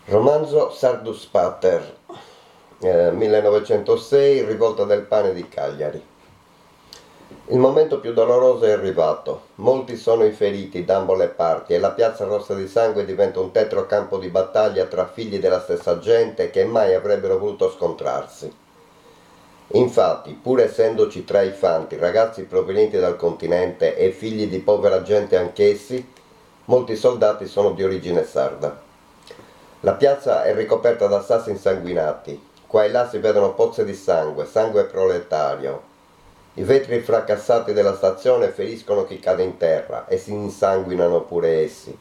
Romanzo Sardus Pater, 1906, Rivolta del pane di Cagliari. Il momento più doloroso è arrivato. Molti sono i feriti d'ambo le parti e la piazza rossa di sangue diventa un tetro campo di battaglia tra figli della stessa gente che mai avrebbero voluto scontrarsi. Infatti, pur essendoci tra i fanti ragazzi provenienti dal continente e figli di povera gente anch'essi, molti soldati sono di origine sarda. La piazza è ricoperta da sassi insanguinati. Qua e là si vedono pozze di sangue, sangue proletario. I vetri fracassati della stazione feriscono chi cade in terra e si insanguinano pure essi.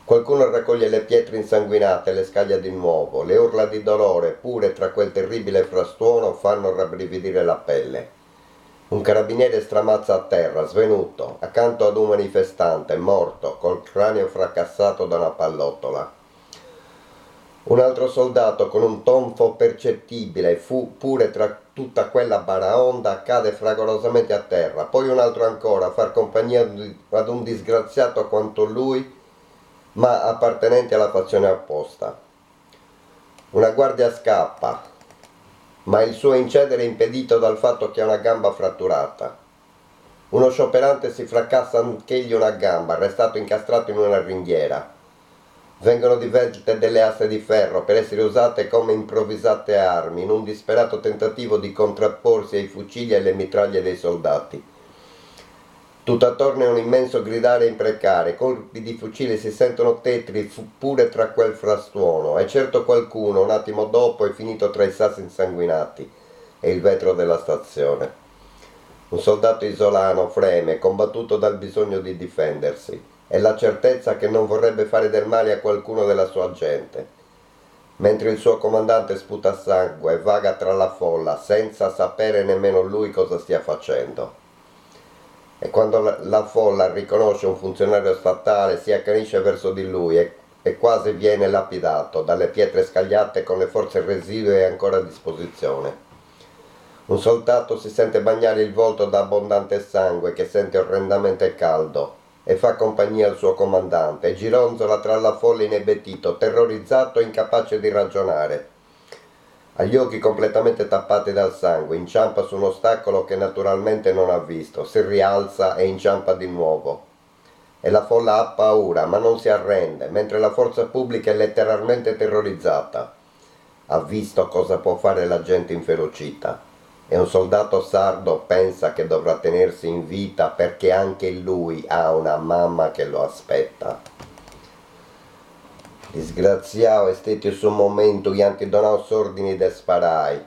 Qualcuno raccoglie le pietre insanguinate e le scaglia di nuovo. Le urla di dolore, pure tra quel terribile frastuono, fanno rabbrividire la pelle. Un carabiniere stramazza a terra, svenuto, accanto ad un manifestante, morto, col cranio fracassato da una pallottola. Un altro soldato con un tonfo percettibile, pure tra tutta quella baraonda, cade fragorosamente a terra. Poi un altro ancora, a far compagnia ad un disgraziato quanto lui, ma appartenente alla fazione opposta. Una guardia scappa, ma il suo incedere è impedito dal fatto che ha una gamba fratturata. Uno scioperante si fracassa anch'egli una gamba, restato incastrato in una ringhiera. Vengono divelte delle aste di ferro per essere usate come improvvisate armi in un disperato tentativo di contrapporsi ai fucili e alle mitraglie dei soldati. Tutt'attorno è un immenso gridare e imprecare, colpi di fucile si sentono tetri pure tra quel frastuono, e certo qualcuno un attimo dopo è finito tra i sassi insanguinati e il vetro della stazione. Un soldato isolano freme, combattuto dal bisogno di difendersi e la certezza che non vorrebbe fare del male a qualcuno della sua gente, mentre il suo comandante sputa sangue e vaga tra la folla senza sapere nemmeno lui cosa stia facendo. E quando la folla riconosce un funzionario statale si accanisce verso di lui e quasi viene lapidato dalle pietre scagliate con le forze residue ancora a disposizione. Un soldato si sente bagnare il volto da abbondante sangue che sente orrendamente caldo e fa compagnia al suo comandante e gironzola tra la folla inebetito, terrorizzato e incapace di ragionare. Ha gli occhi completamente tappati dal sangue, inciampa su un ostacolo che naturalmente non ha visto, si rialza e inciampa di nuovo. E la folla ha paura, ma non si arrende, mentre la forza pubblica è letteralmente terrorizzata. Ha visto cosa può fare la gente inferocita. E un soldato sardo pensa che dovrà tenersi in vita perché anche lui ha una mamma che lo aspetta. Disgraziato, stette su un momento che anche donò ordini de sparai.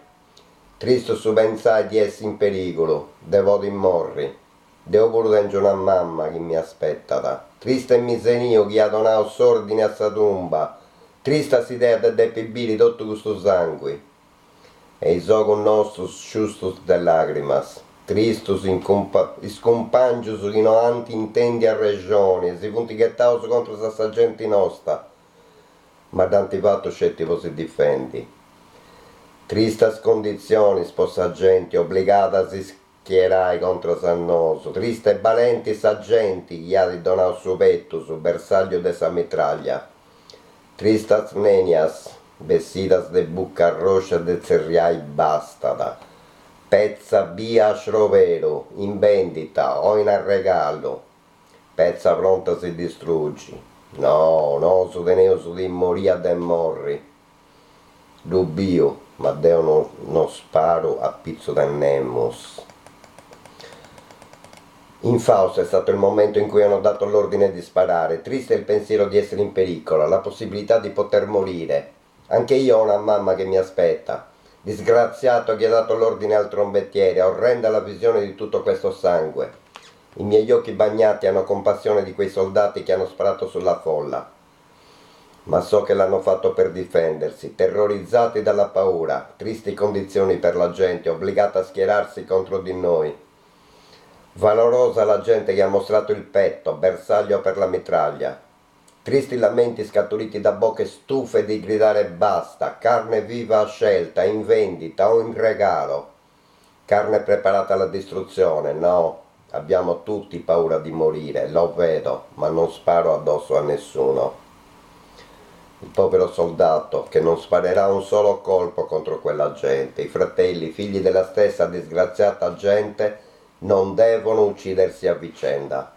Tristo su pensai di essere in pericolo, devo di morri. Devo pure tenere una mamma che mi aspetta. Triste e misenio che ha donato ordini a sa tomba. Trista s'idea de depibili tutto questo sangue. E i occhi nostros giustos de lágrimas. Tristos iscompangios che non anti intendi a regione, si puntighettaus contro sa gente nostra. Ma d'antivato scettivo si difendi. Tristas condizioni, sposa gente, obbligata a si schierai contro Sannoso. Triste e valenti sa gente, gli ha donato su petto, su bersaglio de sa mitraglia. Tristas nenias, vestidas de bucca rossa de zerriai bastada. Pezza via a Schrovero, in vendita o in regalo. Pezza pronta si distruggi. No, no, su teneo su di moria de morri. Dubio, ma Deo non sparo a pizzo de Nemos. In Fausto è stato il momento in cui hanno dato l'ordine di sparare. Triste il pensiero di essere in pericolo, la possibilità di poter morire. Anche io ho una mamma che mi aspetta. Disgraziato che ha dato l'ordine al trombettiere, orrenda la visione di tutto questo sangue. I miei occhi bagnati hanno compassione di quei soldati che hanno sparato sulla folla. Ma so che l'hanno fatto per difendersi, terrorizzati dalla paura, tristi condizioni per la gente, obbligata a schierarsi contro di noi. Valorosa la gente che ha mostrato il petto, bersaglio per la mitraglia. Tristi lamenti scaturiti da bocche stufe di gridare basta, carne viva a scelta, in vendita o in regalo. Carne preparata alla distruzione, no. Abbiamo tutti paura di morire, lo vedo, ma non sparo addosso a nessuno. Il povero soldato che non sparerà un solo colpo contro quella gente. I fratelli, figli della stessa disgraziata gente, non devono uccidersi a vicenda.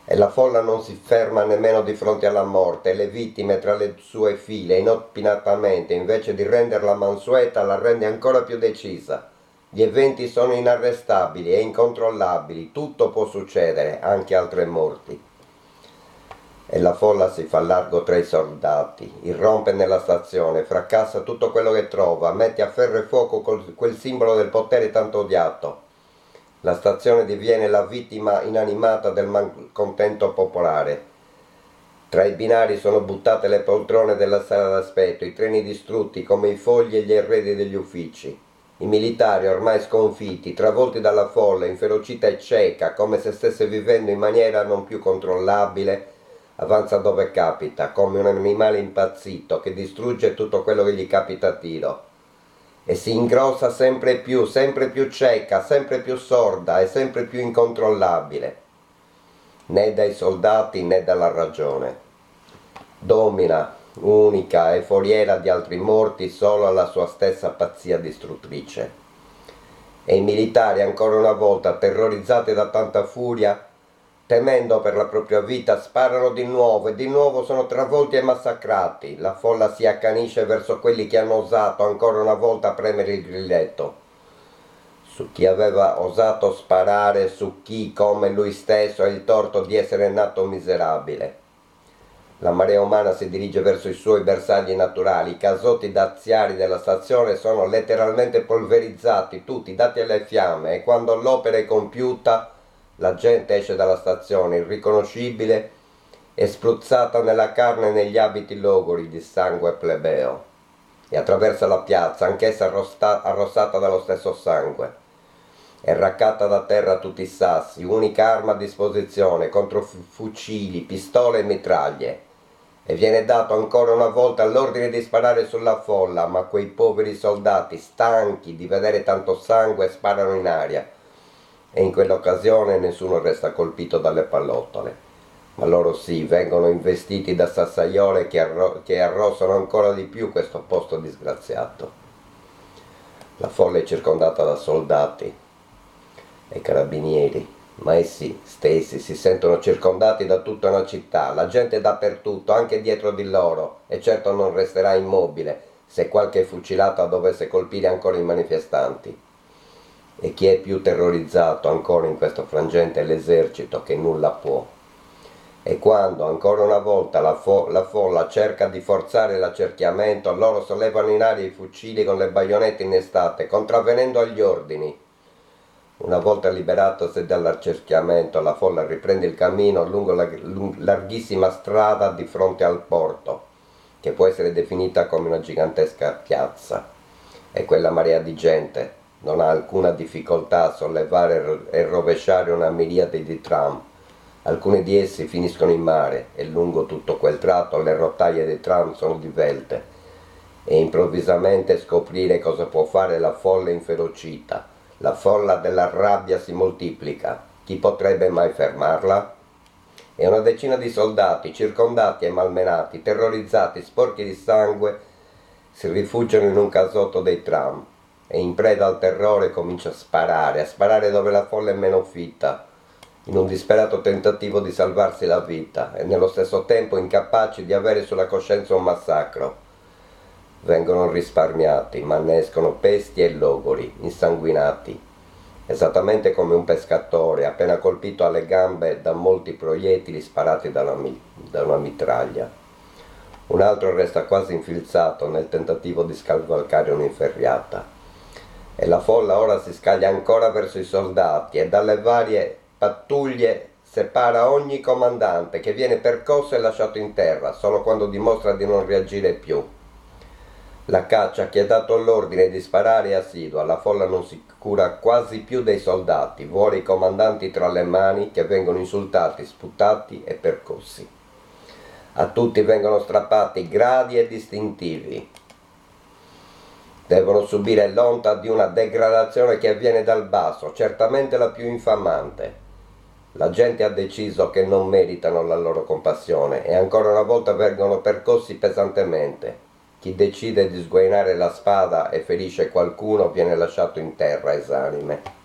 E la folla non si ferma nemmeno di fronte alla morte, e le vittime tra le sue file, inopinatamente, invece di renderla mansueta, la rende ancora più decisa. Gli eventi sono inarrestabili e incontrollabili, tutto può succedere, anche altre morti. E la folla si fa largo tra i soldati, irrompe nella stazione, fracassa tutto quello che trova, mette a ferro e fuoco quel simbolo del potere tanto odiato. La stazione diviene la vittima inanimata del malcontento popolare. Tra i binari sono buttate le poltrone della sala d'aspetto, i treni distrutti come i fogli e gli arredi degli uffici. I militari, ormai sconfitti, travolti dalla folla, inferocita e cieca, come se stesse vivendo in maniera non più controllabile, avanza dove capita, come un animale impazzito che distrugge tutto quello che gli capita a tiro. E si ingrossa sempre più cieca, sempre più sorda e sempre più incontrollabile, né dai soldati né dalla ragione. Domina, unica e foriera di altri morti, solo alla sua stessa pazzia distruttrice. E i militari, ancora una volta, terrorizzati da tanta furia, temendo per la propria vita, sparano di nuovo e di nuovo sono travolti e massacrati. La folla si accanisce verso quelli che hanno osato ancora una volta premere il grilletto. Su chi aveva osato sparare, su chi, come lui stesso, ha il torto di essere nato miserabile. La marea umana si dirige verso i suoi bersagli naturali. I casotti daziari della stazione sono letteralmente polverizzati, tutti dati alle fiamme, e quando l'opera è compiuta, la gente esce dalla stazione, irriconoscibile e spruzzata nella carne e negli abiti logori di sangue plebeo, e attraversa la piazza, anch'essa arrossata dallo stesso sangue, e raccatta da terra tutti i sassi, unica arma a disposizione contro fucili, pistole e mitraglie. E viene dato ancora una volta l'ordine di sparare sulla folla, ma quei poveri soldati, stanchi di vedere tanto sangue, sparano in aria. E in quell'occasione nessuno resta colpito dalle pallottole, ma loro sì, vengono investiti da sassaiole che arrossano ancora di più questo posto disgraziato. La folla è circondata da soldati e carabinieri, ma essi stessi si sentono circondati da tutta una città, la gente dappertutto, anche dietro di loro, e certo non resterà immobile se qualche fucilata dovesse colpire ancora i manifestanti. E chi è più terrorizzato ancora in questo frangente è l'esercito, che nulla può. E quando ancora una volta la folla cerca di forzare l'accerchiamento, loro sollevano in aria i fucili con le baionette innestate, contravvenendo agli ordini. Una volta liberatosi dall'accerchiamento, la folla riprende il cammino lungo la larghissima strada di fronte al porto, che può essere definita come una gigantesca piazza. E quella marea di gente non ha alcuna difficoltà a sollevare e rovesciare una miriade di tram. Alcuni di essi finiscono in mare e lungo tutto quel tratto le rotaie dei tram sono divelte, e improvvisamente scoprire cosa può fare la folla inferocita. La folla della rabbia si moltiplica. Chi potrebbe mai fermarla? E una decina di soldati, circondati e malmenati, terrorizzati, sporchi di sangue, si rifugiano in un casotto dei tram, e in preda al terrore comincia a sparare dove la folla è meno fitta, in un disperato tentativo di salvarsi la vita, e nello stesso tempo incapaci di avere sulla coscienza un massacro. Vengono risparmiati, ma ne escono pesti e logori, insanguinati, esattamente come un pescatore appena colpito alle gambe da molti proiettili sparati da una mitraglia. Un altro resta quasi infilzato nel tentativo di scavalcare un'inferriata. E la folla ora si scaglia ancora verso i soldati e dalle varie pattuglie separa ogni comandante, che viene percosso e lasciato in terra solo quando dimostra di non reagire più. La caccia che ha dato l'ordine di sparare è assidua, la folla non si cura quasi più dei soldati, vuole i comandanti tra le mani, che vengono insultati, sputati e percossi. A tutti vengono strappati gradi e distintivi. Devono subire l'onta di una degradazione che avviene dal basso, certamente la più infamante. La gente ha deciso che non meritano la loro compassione e ancora una volta vengono percossi pesantemente. Chi decide di sguainare la spada e ferisce qualcuno viene lasciato in terra esanime.